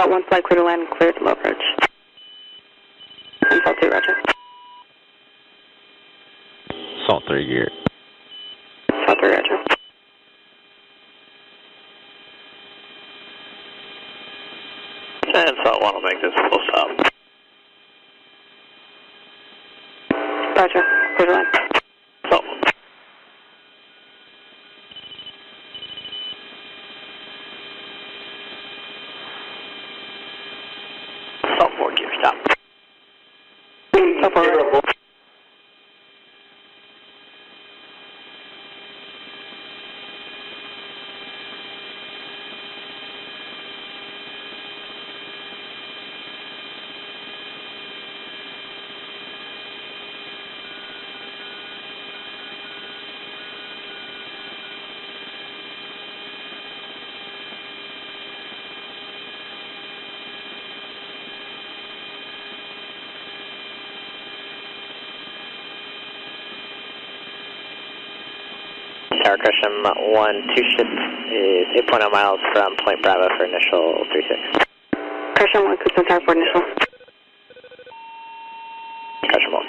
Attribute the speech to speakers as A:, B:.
A: Salt 1 flight clear to land and clear to low approach. And Salt 2, roger.
B: Salt 3 gear.
A: Salt 3, roger.
C: And Salt 1 will make this full stop.
A: Roger, clear to land.
C: Salt 1. Salt 4 gear, stop.
A: Salt 4, roger.
C: Tower Gresham 1, 2 shift is 8.0 miles from Point Bravo for initial 36.
A: Gresham 1, Cooper Tower for initial.
C: Gresham 1.